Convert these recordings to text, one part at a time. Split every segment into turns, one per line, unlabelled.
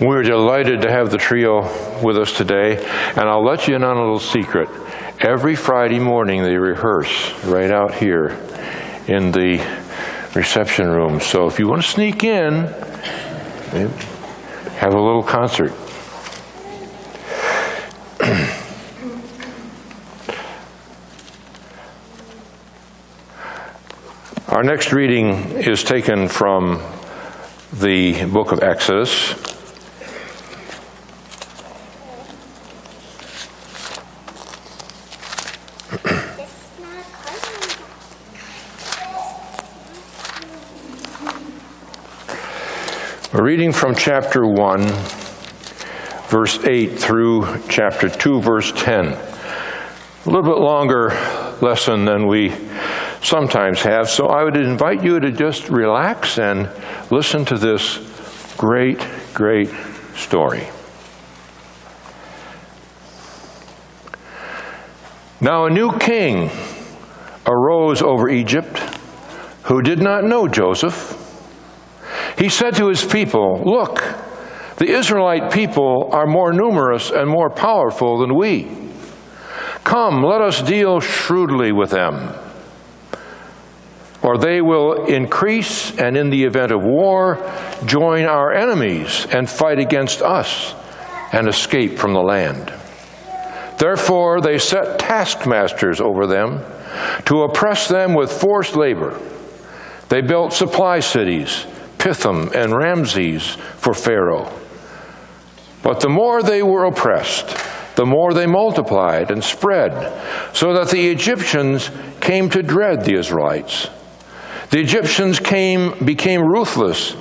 We're delighted to have the trio with us today, and I'll let you in on a little secret. Every Friday morning they rehearse right out here in the reception room. So if you want to sneak in, have a little concert. Our next reading is taken from the book of Exodus. We're reading from chapter 1, verse 8 through chapter 2, verse 10. A little bit longer lesson than we sometimes have, so I would invite you to just relax and listen to this great, great story. Now a new king arose over Egypt who did not know Joseph. He said to his people, "Look, the Israelite people are more numerous and more powerful than we. Come, let us deal shrewdly with them, or they will increase, and in the event of war, join our enemies and fight against us and escape from the land." Therefore they set taskmasters over them to oppress them with forced labor. They built supply cities, Pithom and Ramses, for Pharaoh. But the more they were oppressed, the more they multiplied and spread, so that the Egyptians came to dread the Israelites. The Egyptians became ruthless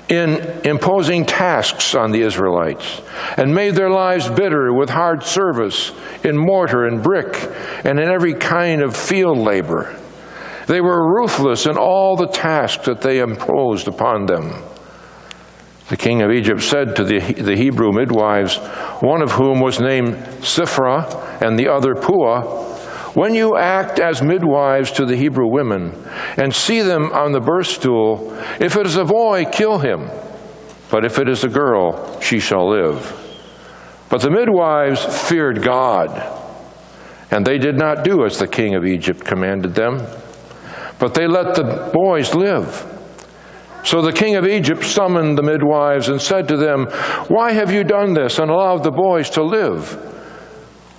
in imposing tasks on the Israelites and made their lives bitter with hard service in mortar and brick and in every kind of field labor. They were ruthless in all the tasks that they imposed upon them. The king of Egypt said to the Hebrew midwives, one of whom was named Shiphrah and the other Puah, "When you act as midwives to the Hebrew women and see them on the birth stool, if it is a boy, kill him. But if it is a girl, she shall live." But the midwives feared God, and they did not do as the king of Egypt commanded them, but they let the boys live. So the king of Egypt summoned the midwives and said to them, "Why have you done this and allowed the boys to live?"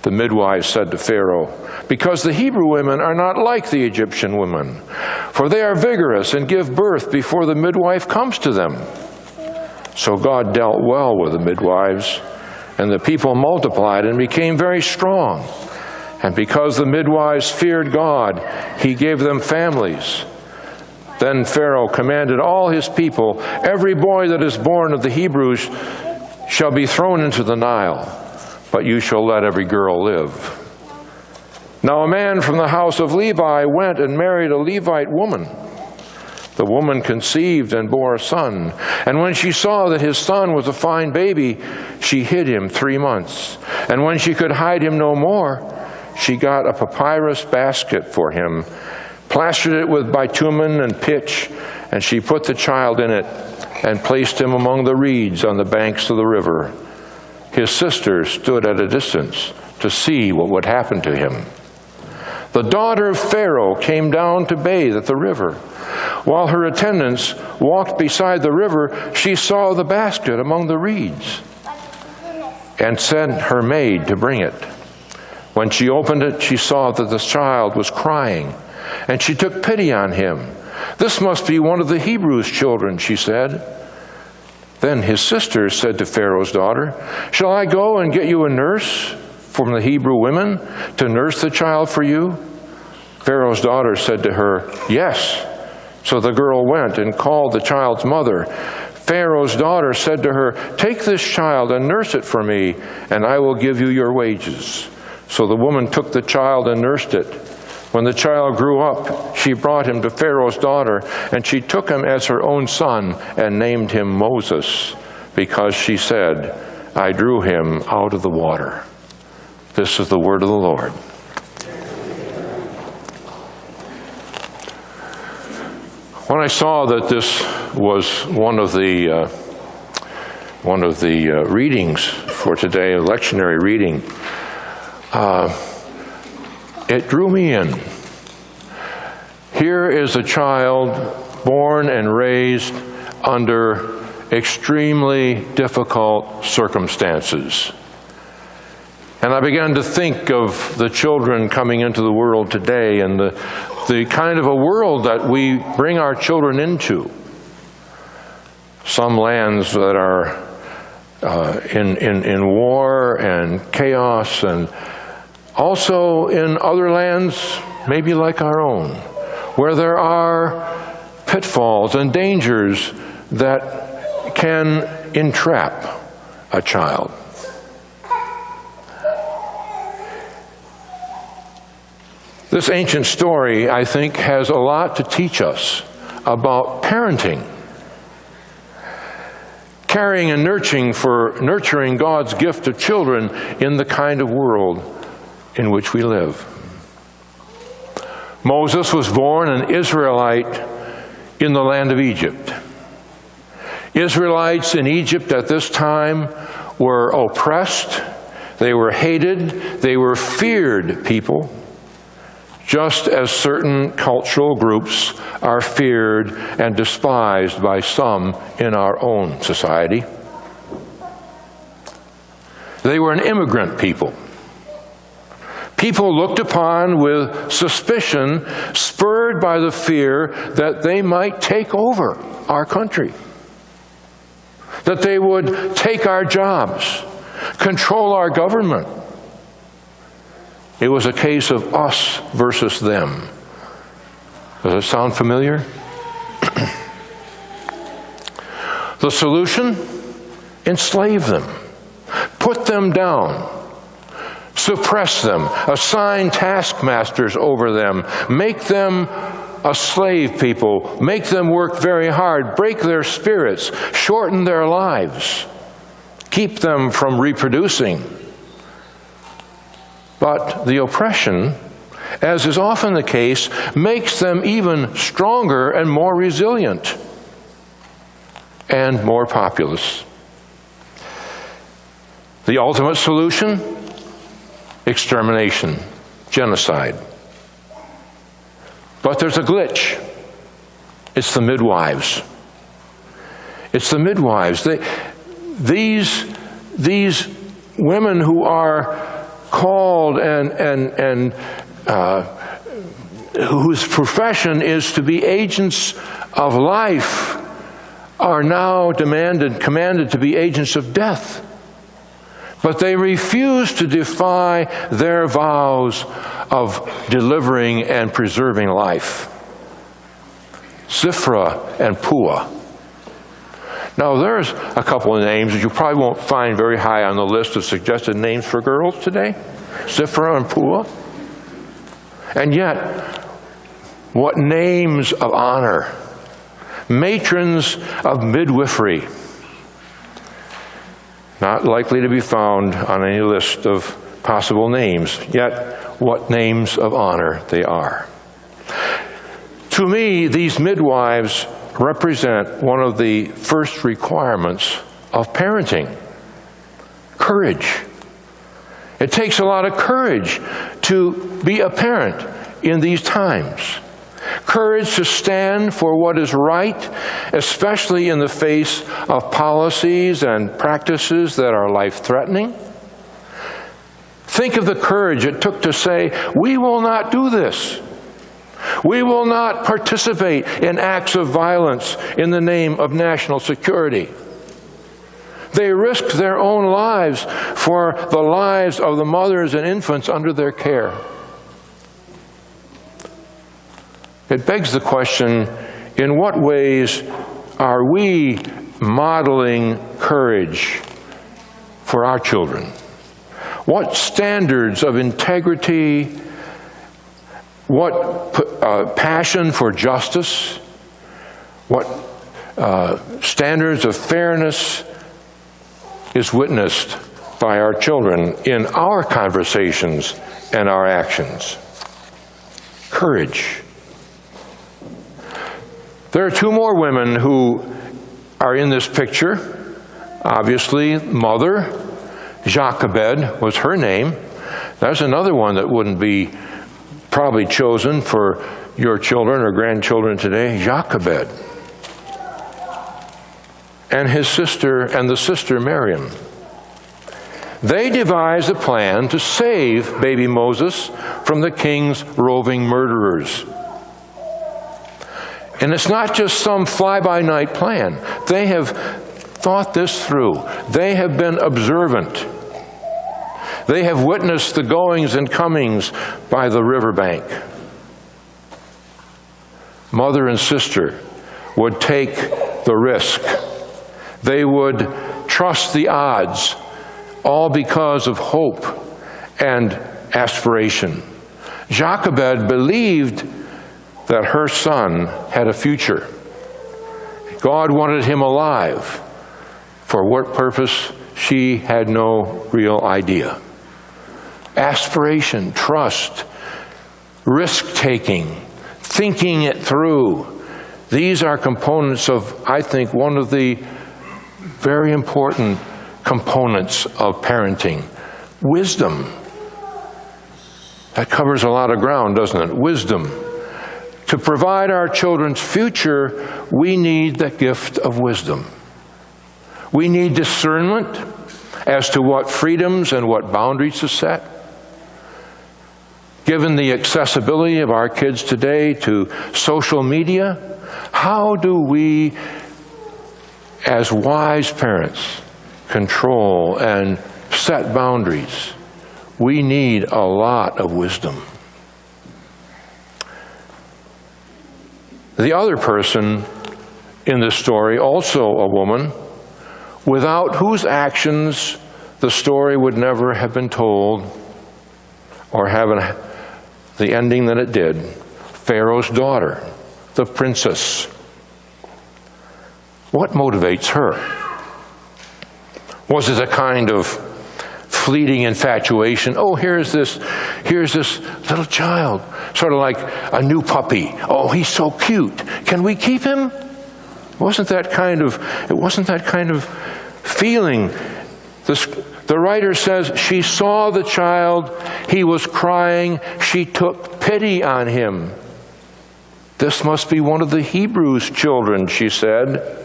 The midwives said to Pharaoh, "Because the Hebrew women are not like the Egyptian women, for they are vigorous and give birth before the midwife comes to them." So God dealt well with the midwives, and the people multiplied and became very strong. And because the midwives feared God, he gave them families. Then Pharaoh commanded all his people, "Every boy that is born of the Hebrews shall be thrown into the Nile, but you shall let every girl live." Now a man from the house of Levi went and married a Levite woman. The woman conceived and bore a son, and when she saw that his son was a fine baby, she hid him 3 months. And when she could hide him no more, she got a papyrus basket for him, plastered it with bitumen and pitch, and she put the child in it and placed him among the reeds on the banks of the river. His sisters stood at a distance to see what would happen to him. The daughter of Pharaoh came down to bathe at the river. While her attendants walked beside the river, she saw the basket among the reeds and sent her maid to bring it. When she opened it, she saw that the child was crying, and she took pity on him. "This must be one of the Hebrews' children," she said. Then his sisters said to Pharaoh's daughter, "Shall I go and get you a nurse from the Hebrew women to nurse the child for you?" Pharaoh's daughter said to her, "Yes." So the girl went and called the child's mother. Pharaoh's daughter said to her, "Take this child and nurse it for me, and I will give you your wages." So the woman took the child and nursed it. When the child grew up, she brought him to Pharaoh's daughter, and she took him as her own son and named him Moses, because she said, "I drew him out of the water." This is the word of the Lord. When I saw that this was one of the one of the readings for today, a lectionary reading, it drew me in. Here is a child born and raised under extremely difficult circumstances. And I began to think of the children coming into the world today and the kind of a world that we bring our children into. Some lands that are in war and chaos, and also in other lands, maybe like our own, where there are pitfalls and dangers that can entrap a child. This ancient story, I think, has a lot to teach us about parenting. Caring and nurturing God's gift of children in the kind of world in which we live. Moses was born an Israelite in the land of Egypt. Israelites in Egypt at this time were oppressed, they were hated, they were feared people, just as certain cultural groups are feared and despised by some in our own society. They were an immigrant people. People looked upon with suspicion, spurred by the fear that they might take over our country, that they would take our jobs, control our government. It was a case of us versus them. Does it sound familiar? The solution? Enslave them. Put them down. Suppress them. Assign taskmasters over them. Make them a slave people. Make them work very hard. Break their spirits. Shorten their lives. Keep them from reproducing. But the oppression, as is often the case, makes them even stronger and more resilient and more populous. The ultimate solution? Extermination, genocide. But there's a glitch. It's the midwives. It's the midwives. These women who are called and whose profession is to be agents of life are now commanded to be agents of death. But they refuse to defy their vows of delivering and preserving life. Ziphrah and Puah. Now, there's a couple of names that you probably won't find very high on the list of suggested names for girls today. Ziphrah and Puah. And yet, what names of honor. Matrons of midwifery. Not likely to be found on any list of possible names. Yet, what names of honor they are. To me, these midwives represent one of the first requirements of parenting. Courage. It takes a lot of courage to be a parent in these times. Courage to stand for what is right, especially in the face of policies and practices that are life-threatening. Think of the courage it took to say, we will not do this. We will not participate in acts of violence in the name of national security. They risked their own lives for the lives of the mothers and infants under their care. It begs the question, in what ways are we modeling courage for our children? What standards of integrity, what passion for justice, what standards of fairness is witnessed by our children in our conversations and our actions? Courage. There are two more women who are in this picture obviously, mother, Jochebed was her name. There's another one that wouldn't be probably chosen for your children or grandchildren today, Jochebed. And his sister, and the sister Miriam. They devised a plan to save baby Moses from the king's roving murderers. And it's not just some fly-by-night plan. They have thought this through. They have been observant. They have witnessed the goings and comings by the riverbank. Mother and sister would take the risk. They would trust the odds, all because of hope and aspiration. Jochebed believed that her son had a future. God wanted him alive. For what purpose, she had no real idea. Aspiration, trust, risk-taking, thinking it through. These are components of, I think, one of the very important components of parenting. Wisdom. That covers a lot of ground, doesn't it? Wisdom. To provide our children's future, we need the gift of wisdom. We need discernment as to what freedoms and what boundaries to set. Given the accessibility of our kids today to social media, how do we, as wise parents, control and set boundaries? We need a lot of wisdom. The other person in this story, also a woman, without whose actions the story would never have been told or have the ending that it did. Pharaoh's daughter, the princess. What motivates her? Was it a kind of fleeting infatuation? Oh, here's this little child, sort of like a new puppy. Oh, he's so cute. Can we keep him? It wasn't that kind of feeling. The writer says she saw the child, he was crying, she took pity on him. This must be one of the Hebrews' children, she said.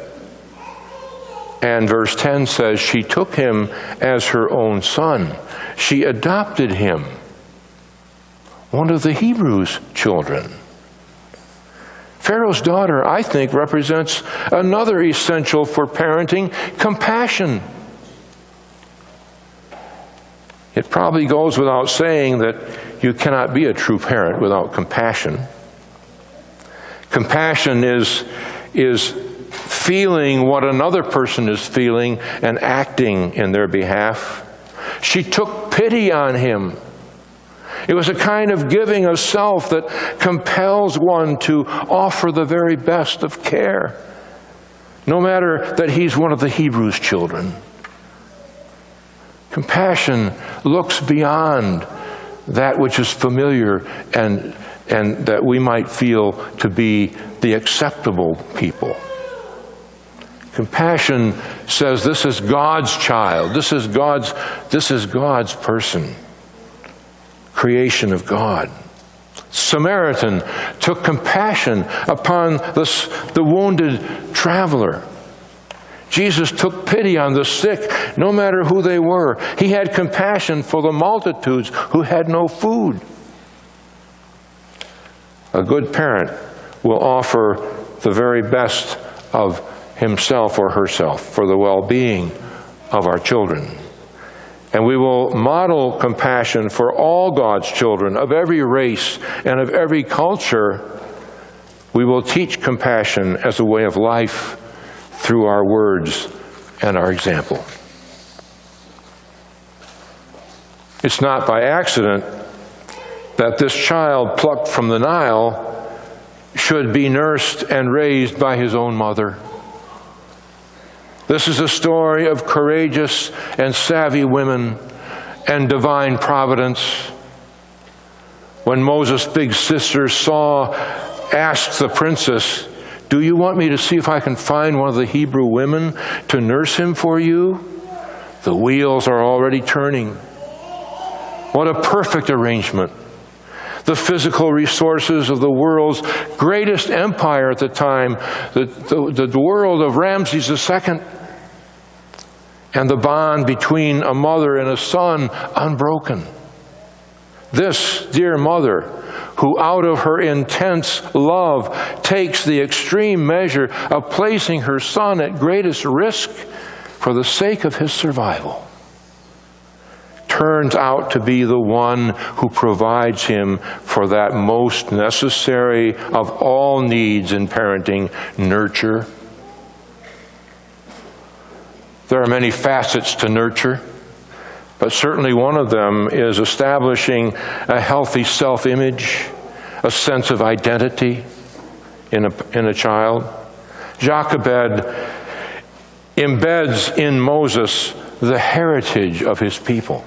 And verse 10 says she took him as her own son. She adopted him. One of the Hebrews' children. Pharaoh's daughter, I think, represents another essential for parenting, compassion. It probably goes without saying that you cannot be a true parent without compassion. Compassion is feeling what another person is feeling and acting in their behalf. She took pity on him. It was a kind of giving of self that compels one to offer the very best of care, no matter that he's one of the Hebrews' children. Compassion looks beyond that which is familiar and that we might feel to be the acceptable people. Compassion says this is God's child. This is God's person. Creation of God. Samaritan took compassion upon the wounded traveler. Jesus took pity on the sick, no matter who they were. He had compassion for the multitudes who had no food. A good parent will offer the very best of himself or herself for the well-being of our children. And we will model compassion for all God's children of every race and of every culture. We will teach compassion as a way of life through our words and our example. It's not by accident that this child plucked from the Nile should be nursed and raised by his own mother. This is a story of courageous and savvy women and divine providence. When Moses' big sister asked the princess Do you want me to see if I can find one of the Hebrew women to nurse him for you? The wheels are already turning. What a perfect arrangement. The physical resources of the world's greatest empire at the time, the world of Ramses II, and the bond between a mother and a son unbroken. This dear mother, who out of her intense love takes the extreme measure of placing her son at greatest risk for the sake of his survival, turns out to be the one who provides him for that most necessary of all needs in parenting, nurture. There are many facets to nurture, but certainly one of them is establishing a healthy self-image, a sense of identity in a child. Jochebed embeds in Moses the heritage of his people.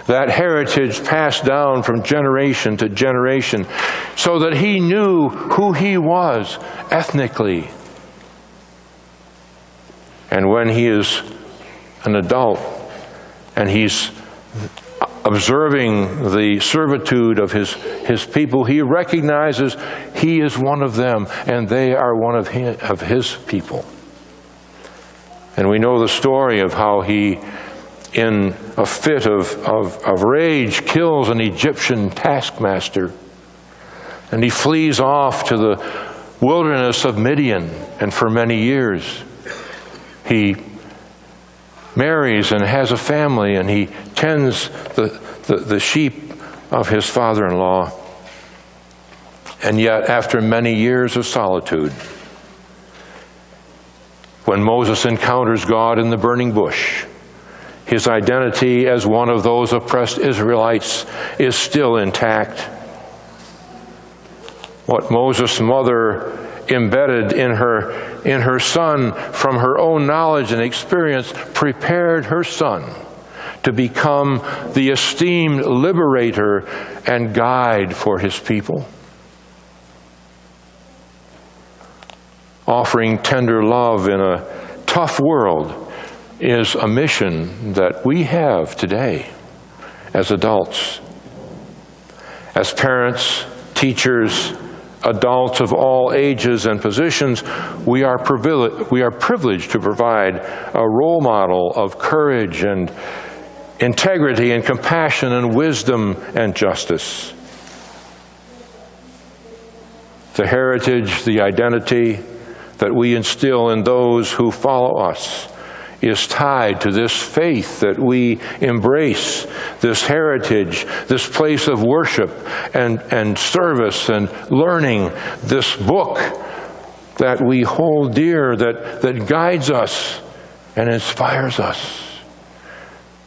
That heritage passed down from generation to generation so that he knew who he was ethnically. And when he is an adult and he's observing the servitude of his people, he recognizes he is one of them and they are one of his people. And we know the story of how he, in a fit of rage, kills an Egyptian taskmaster. And he flees off to the wilderness of Midian, and for many years he marries and has a family, and he tends the sheep of his father-in-law. And yet, after many years of solitude, when Moses encounters God in the burning bush, his identity as one of those oppressed Israelites is still intact. What Moses' mother embedded in her son from her own knowledge and experience prepared her son to become the esteemed liberator and guide for his people. Offering tender love in a tough world is a mission that we have today as adults. As parents, teachers, adults of all ages and positions, we are privileged to provide a role model of courage and integrity and compassion and wisdom and justice. The heritage, the identity that we instill in those who follow us is tied to this faith that we embrace, this heritage, this place of worship and service and learning, this book that we hold dear, that guides us and inspires us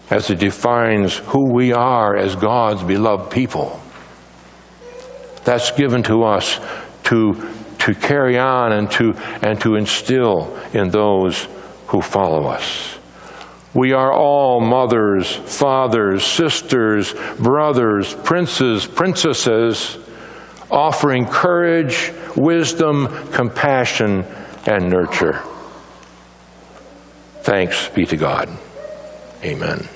as it defines who we are as God's beloved people. That's given to us to carry on and to instill in those who follow us. We are all mothers, fathers, sisters, brothers, princes, princesses, offering courage, wisdom, compassion, and nurture. Thanks be to God. Amen.